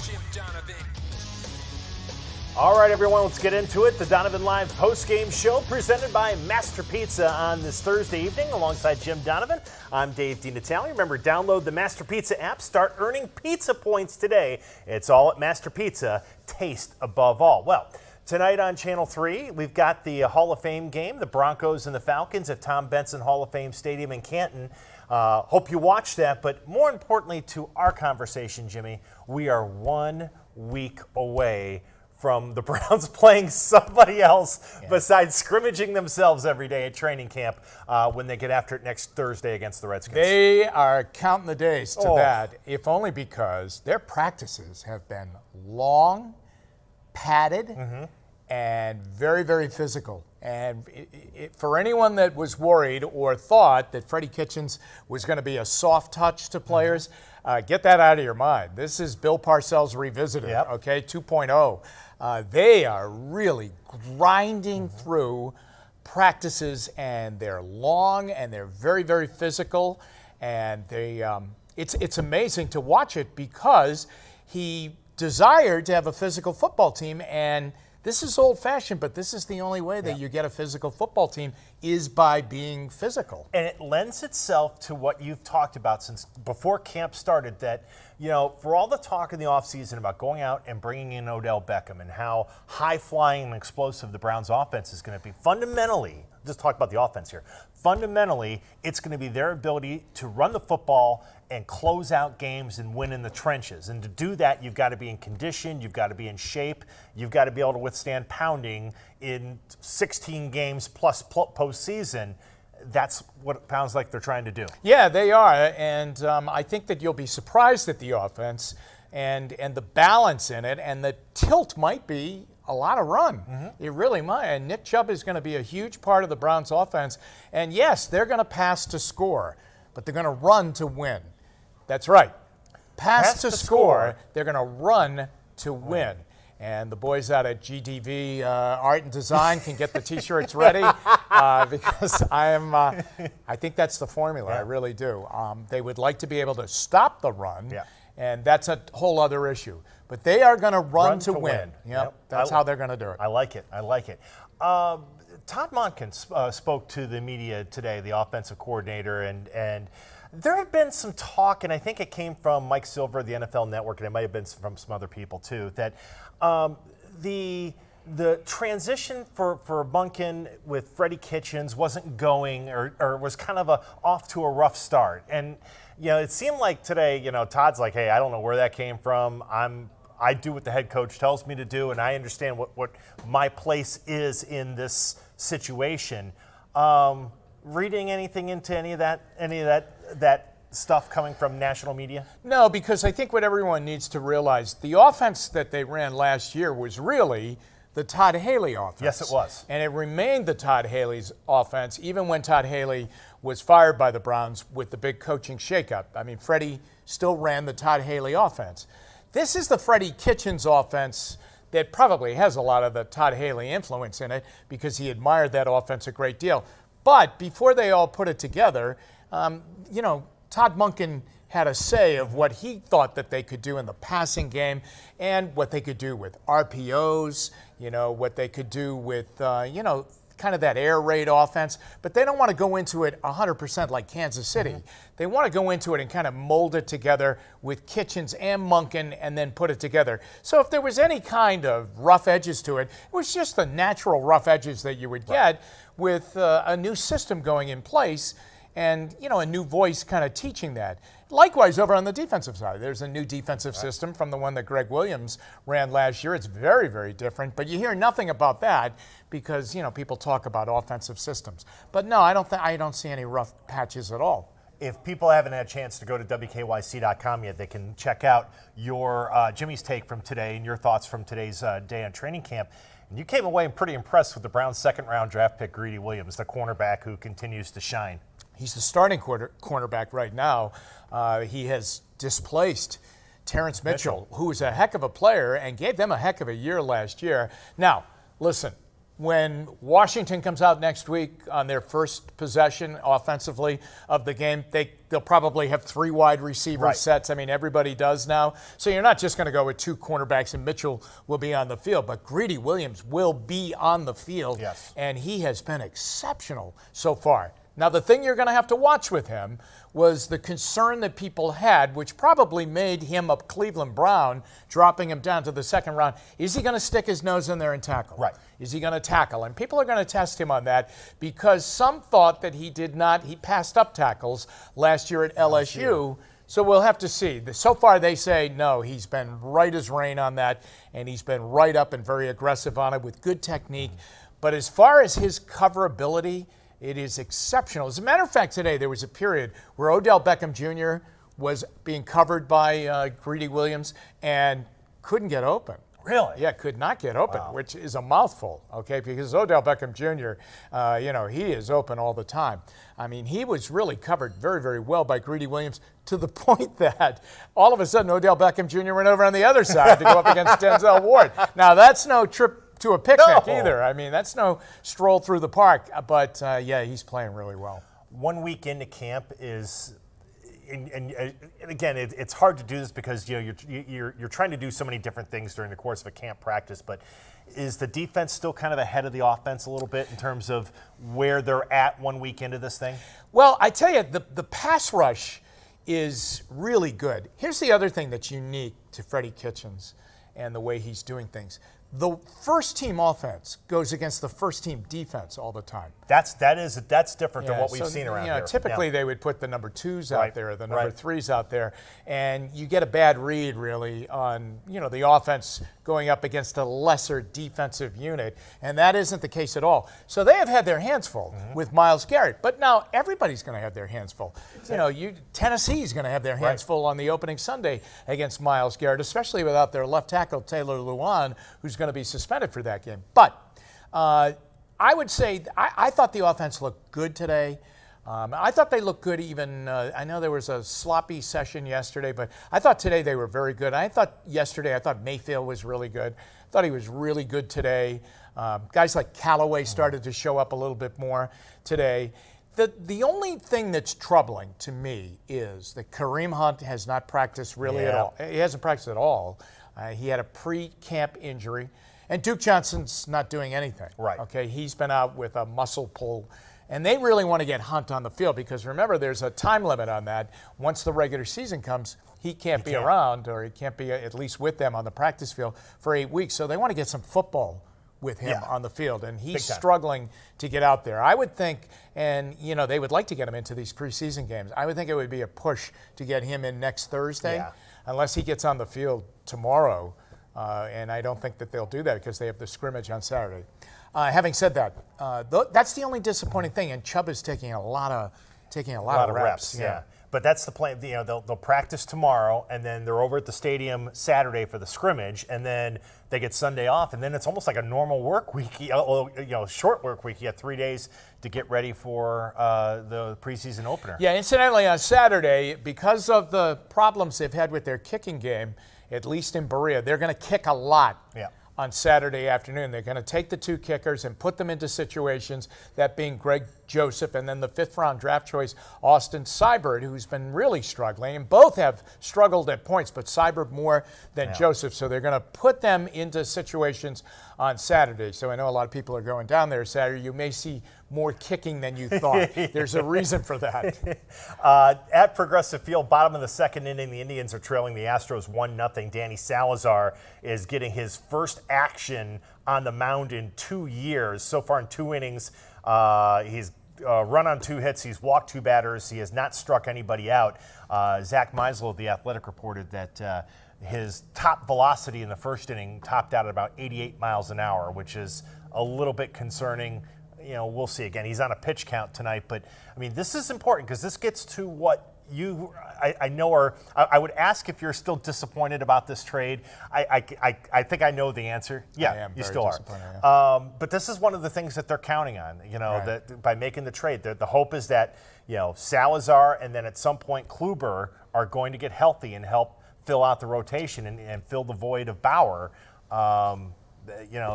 Jim Donovan. All right, everyone, let's get into it. The Donovan Live Postgame Show presented by Master Pizza on this Thursday evening alongside Jim Donovan. I'm Dave DeNatale. Remember, download the Master Pizza app. Start earning pizza points today. It's all at Master Pizza. Taste above all. Well, tonight on Channel 3, we've got the Hall of Fame game, the Broncos and the Falcons at Tom Benson Hall of Fame Stadium in Canton. Hope you watch that, but more importantly to our conversation, Jimmy, we are 1 week away from the Browns playing somebody else besides scrimmaging themselves every day at training camp when they get after it next Thursday against the Redskins. They are counting the days to that, if only because their practices have been long, padded, and very, very physical. And for anyone that was worried or thought that Freddie Kitchens was going to be a soft touch to players, get that out of your mind. This is Bill Parcells Revisited, okay, 2.0. They are really grinding through practices, and they're long, and they're very, very physical. And it's amazing to watch it because he desired to have a physical football team, and this is old-fashioned, but this is the only way that you get a physical football team is by being physical. And it lends itself to what you've talked about since before camp started, that, you know, for all the talk in the offseason about going out and bringing in Odell Beckham and how high-flying and explosive the Browns' offense is going to be, fundamentally, just talk about the offense here, fundamentally, it's going to be their ability to run the football and close out games and win in the trenches. And to do that, you've got to be in condition, you've got to be in shape, you've got to be able to withstand pounding in 16 games plus postseason. That's what it sounds like they're trying to do. Yeah, they are, and I think that you'll be surprised at the offense and the balance in it, and the tilt might be a lot of run. It really might. And Nick Chubb is going to be a huge part of the Browns' offense. And yes, they're going to pass to score, but they're going to run to win. That's right. Pass to score. They're going to run to win. And the boys out at GDV Art and Design can get the T-shirts ready because I think that's the formula. I really do. They would like to be able to stop the run, and that's a whole other issue. But they are going to run to win. That's how they're going to do it. I like it. I like it. Todd Monken spoke to the media today, the offensive coordinator, and there had been some talk, and I think it came from Mike Silver, the NFL Network, and it might have been from some other people too, that the transition for Monken with Freddie Kitchens wasn't going, or was kind of off to a rough start. And you know, it seemed like today, you know, Todd's like, hey, I don't know where that came from. I do what the head coach tells me to do, and I understand what my place is in this situation. Reading anything into any of that stuff coming from national media? No, because I think what everyone needs to realize, the offense that they ran last year was really the Todd Haley offense. Yes, it was. And it remained the Todd Haley's offense, even when Todd Haley was fired by the Browns with the big coaching shakeup. I mean, Freddie still ran the Todd Haley offense. This is the Freddie Kitchens offense that probably has a lot of the Todd Haley influence in it because he admired that offense a great deal. But before they all put it together, you know, Todd Monken had a say of what he thought that they could do in the passing game and what they could do with RPOs, you know, what they could do with, you know, kind of that air raid offense. But they don't want to go into it 100% like Kansas City. They want to go into it and kind of mold it together with Kitchens and Monken and then put it together. So if there was any kind of rough edges to it, it was just the natural rough edges that you would get with a new system going in place and, you know, a new voice kind of teaching that. Likewise, over on the defensive side, there's a new defensive system from the one that Greg Williams ran last year. It's very, very different, but you hear nothing about that because, you know, people talk about offensive systems. But no, I don't see any rough patches at all. If people haven't had a chance to go to WKYC.com yet, they can check out your Jimmy's take from today and your thoughts from today's day on training camp. And you came away pretty impressed with the Browns' second-round draft pick, Greedy Williams, the cornerback who continues to shine. He's the starting cornerback right now. He has displaced Terrence Mitchell, who is a heck of a player and gave them a heck of a year last year. Now, listen, when Washington comes out next week on their first possession offensively of the game, they'll probably have 3 wide receiver sets. I mean, everybody does now. So you're not just going to go with 2 cornerbacks and Mitchell will be on the field, but Greedy Williams will be on the field. Yes. And he has been exceptional so far. Now, the thing you're going to have to watch with him was the concern that people had, which probably made him a Cleveland Brown, dropping him down to the second round. Is he going to stick his nose in there and tackle? Right. Is he going to tackle? And people are going to test him on that because some thought that he passed up tackles last year at LSU. So we'll have to see. So far they say, no, he's been right as rain on that, and he's been right up and very aggressive on it with good technique. But as far as his coverability, it is exceptional. As a matter of fact, today there was a period where Odell Beckham Jr. was being covered by Greedy Williams and couldn't get open. Really? Yeah, could not get open, which is a mouthful, okay, because Odell Beckham Jr., he is open all the time. I mean, he was really covered very, very well by Greedy Williams to the point that all of a sudden Odell Beckham Jr. went over on the other side to go up against Denzel Ward. Now, that's no trip to a picnic either. I mean, that's no stroll through the park. But, he's playing really well. 1 week into camp is – and again, it's hard to do this because you're trying to do so many different things during the course of a camp practice. But is the defense still kind of ahead of the offense a little bit in terms of where they're at 1 week into this thing? Well, I tell you, the pass rush is really good. Here's the other thing that's unique to Freddie Kitchens and the way he's doing things. The first-team offense goes against the first-team defense all the time. That's different than what we've seen around here. Typically, they would put the number 2s out there, the number 3s out there, and you get a bad read, really, on the offense going up against a lesser defensive unit, and that isn't the case at all. So they have had their hands full with Myles Garrett, but now everybody's going to have their hands full. Tennessee's going to have their hands full on the opening Sunday against Myles Garrett, especially without their left tackle, Taylor Lewan, who's going to be suspended for that game. But I would say I thought the offense looked good today. I thought they looked good even, I know there was a sloppy session yesterday, but I thought today they were very good. I thought Mayfield was really good. I thought he was really good today. Guys like Callaway started to show up a little bit more today. The only thing that's troubling to me is that Kareem Hunt has not practiced really at all. He hasn't practiced at all. He had a pre-camp injury. And Duke Johnson's not doing anything. Right. Okay, he's been out with a muscle pull. And they really want to get Hunt on the field because, remember, there's a time limit on that. Once the regular season comes, he can't be around, or he can't be at least with them on the practice field for 8 weeks. So they want to get some football with him on the field, and he's struggling to get out there. I would think, and they would like to get him into these preseason games. I would think it would be a push to get him in next Thursday, unless he gets on the field tomorrow. And I don't think that they'll do that because they have the scrimmage on Saturday. Having said that, that's the only disappointing thing, and Chubb is taking a lot of reps. Yeah. But that's the plan. They'll practice tomorrow, and then they're over at the stadium Saturday for the scrimmage, and then they get Sunday off, and then it's almost like a normal work week. Short work week. You have 3 days to get ready for the preseason opener. Yeah. Incidentally, on Saturday, because of the problems they've had with their kicking game, at least in Berea, they're going to kick a lot. Yeah. On Saturday afternoon. They're going to take the 2 kickers and put them into situations, that being Greg Joseph and then the 5th-round draft choice, Austin Seibert, who's been really struggling. And both have struggled at points, but Seibert more than Joseph. So they're going to put them into situations on Saturday. So I know a lot of people are going down there Saturday. You may see more kicking than you thought. There's a reason for that. At Progressive Field, bottom of the second inning, the Indians are trailing the Astros 1-0. Danny Salazar is getting his first action on the mound in 2 years. So far in 2 innings, he's run on 2 hits. He's walked 2 batters. He has not struck anybody out. Zach Meisel of The Athletic reported that his top velocity in the first inning topped out at about 88 miles an hour, which is a little bit concerning. We'll see. Again, he's on a pitch count tonight, but I mean, this is important because this gets to what I know are. I would ask if you're still disappointed about this trade. I think I know the answer. Yeah, you still are. But this is one of the things that they're counting on. That by making the trade, the hope is that Salazar and then at some point Kluber are going to get healthy and help fill out the rotation and fill the void of Bauer.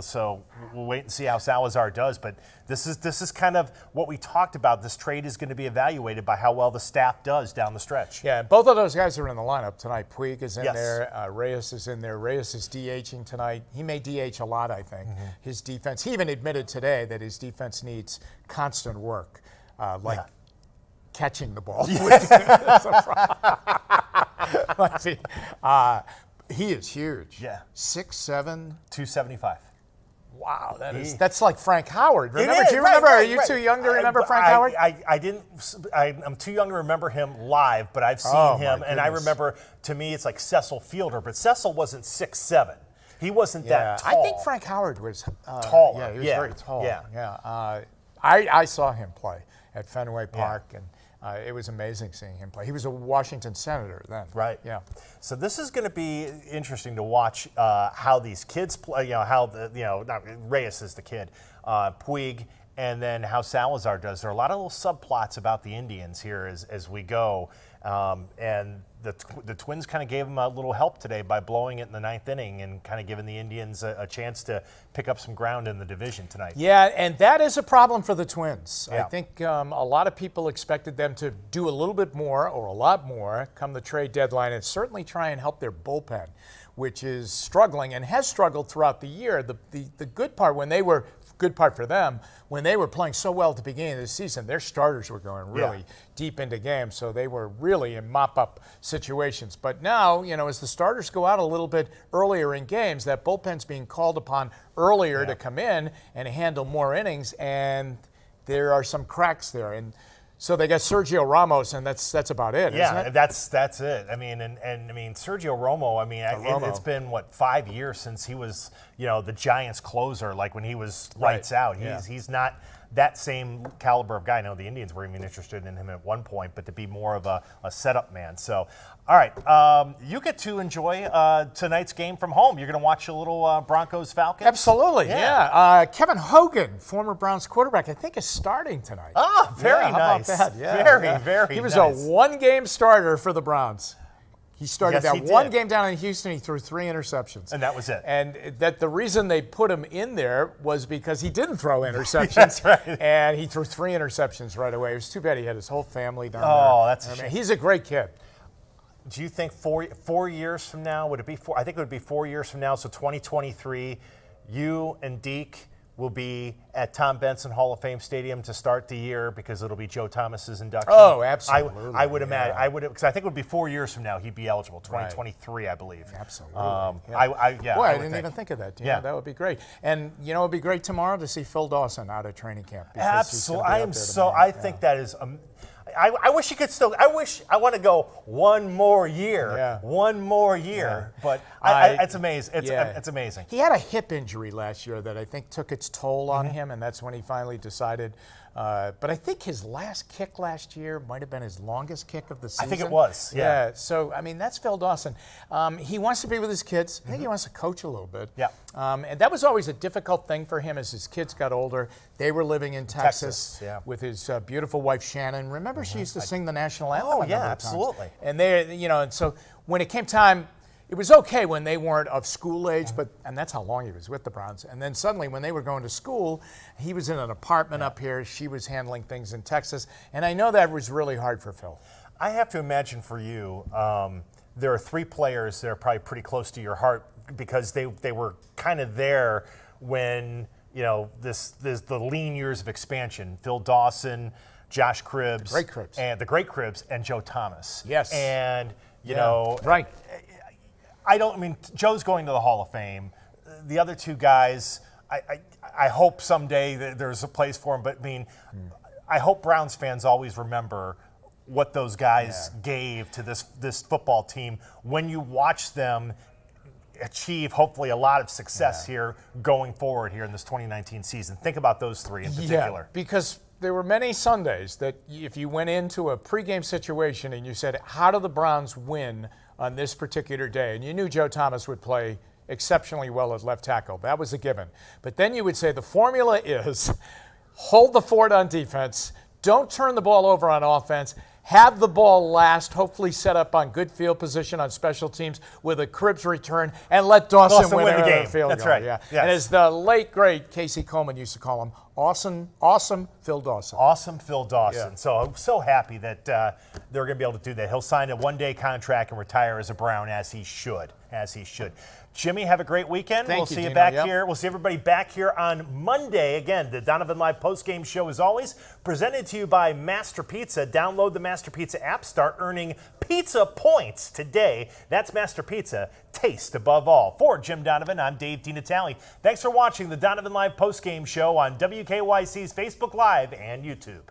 So we'll wait and see how Salazar does. But this is kind of what we talked about. This trade is going to be evaluated by how well the staff does down the stretch. Yeah, both of those guys are in the lineup tonight. Puig is in Yes. there. Reyes is in there. Reyes is DHing tonight. He may DH a lot, I think. His defense, he even admitted today that his defense needs constant work, catching the ball. He is huge. Yeah. 6'7". 275. Wow, that's like Frank Howard. Remember? Do you remember? Are you too young to remember Frank Howard? I didn't. I'm too young to remember him live, but I've seen him, and I remember. To me, it's like Cecil Fielder, but Cecil wasn't 6'7". He wasn't that tall. I think Frank Howard was taller. Yeah, he was very tall. Yeah. I saw him play at Fenway Park, and it was amazing seeing him play. He was a Washington Senator then. Right. Yeah. So this is going to be interesting to watch how these kids play. Not Reyes is the kid, Puig, and then how Salazar does. There are a lot of little subplots about the Indians here as we go, and the Twins kind of gave them a little help today by blowing it in the ninth inning and kind of giving the Indians a chance to pick up some ground in the division tonight. Yeah, and that is a problem for the Twins. Yeah. I think a lot of people expected them to do a little bit more or a lot more come the trade deadline and certainly try and help their bullpen, which is struggling and has struggled throughout the year. The good part good part for them, when they were playing so well at the beginning of the season, their starters were going really deep into games, so they were really in mop-up situations. But now, as the starters go out a little bit earlier in games, that bullpen's being called upon earlier to come in and handle more innings, and there are some cracks there. And so they got Sergio Ramos, and that's about it, isn't it? that's it. I mean, and Sergio Romo. I mean, it's been 5 years since he was, the Giants closer, like when he was lights out. He's not that same caliber of guy. I know the Indians were even interested in him at one point, but to be more of a setup man. So, all right, you get to enjoy tonight's game from home. You're going to watch a little Broncos-Falcons? Absolutely, yeah. Kevin Hogan, former Browns quarterback, I think is starting tonight. Oh, very nice. How about that? Yeah, very nice. He was a one-game starter for the Browns. He started Yes, he one did. game down in Houston. He threw 3 interceptions. And that was it. And that the reason they put him in there was because he didn't throw interceptions. That's right. And he threw 3 interceptions right away. It was too bad he had his whole family down there. Oh, that's a shame. He's a great kid. Do you think 4 years from now, would it be 4? I think it would be 4 years from now, so 2023, you and Deke will be at Tom Benson Hall of Fame Stadium to start the year because it'll be Joe Thomas's induction. Oh, absolutely. I would imagine. Because I think it would be 4 years from now he'd be eligible. 2023, I believe. Absolutely. Boy, I didn't even think of that. Yeah, that would be great. And it would be great tomorrow to see Phil Dawson out of training camp. Absolutely. I think that is. I wish he could still. I want to go one more year. Yeah. One more year. Yeah. But it's amazing. It's amazing. He had a hip injury last year that I think took its toll on him, and that's when he finally decided. But I think his last kick last year might have been his longest kick of the season. I think it was. Yeah. So, that's Phil Dawson. He wants to be with his kids. I think he wants to coach a little bit. Yeah. And that was always a difficult thing for him as his kids got older. They were living in Texas with his beautiful wife, Shannon. Remember, she used to sing the national anthem. Oh, yeah, absolutely. And and so when it came time, it was okay when they weren't of school age, and that's how long he was with the Browns. And then suddenly when they were going to school, he was in an apartment up here. She was handling things in Texas. And I know that was really hard for Phil. I have to imagine for you, there are 3 players that are probably pretty close to your heart because they were kind of there when, the lean years of expansion. Phil Dawson, Josh Cribbs. The great Cribbs, and Joe Thomas. Yes. And, Right. Joe's going to the Hall of Fame. The other 2 guys, I hope someday that there's a place for them. But I hope Browns fans always remember what those guys gave to this football team when you watch them achieve hopefully a lot of success here going forward here in this 2019 season. Think about those 3 in particular. Yeah, because there were many Sundays that if you went into a pregame situation and you said, how do the Browns win on this particular day? And you knew Joe Thomas would play exceptionally well at left tackle. That was a given. But then you would say the formula is hold the fort on defense, don't turn the ball over on offense, have the ball last, hopefully set up on good field position on special teams with a Cribbs return, and let Dawson win the game. Field That's goal. right. Yeah. Yes. And as the late, great Casey Coleman used to call him, awesome Phil Dawson. Awesome Phil Dawson. Yeah. So I'm so happy that they're going to be able to do that. He'll sign a one-day contract and retire as a Brown, as he should. Jimmy, have a great weekend. We'll see you Dino. back here. We'll see everybody back here on Monday. Again, the Donovan Live Postgame Show, as always, presented to you by Master Pizza. Download the Master Pizza app. Start earning pizza points today. That's Master Pizza. Taste above all. For Jim Donovan, I'm Dave DeNatale. Thanks for watching the Donovan Live Postgame Show on WKYC's Facebook Live and YouTube.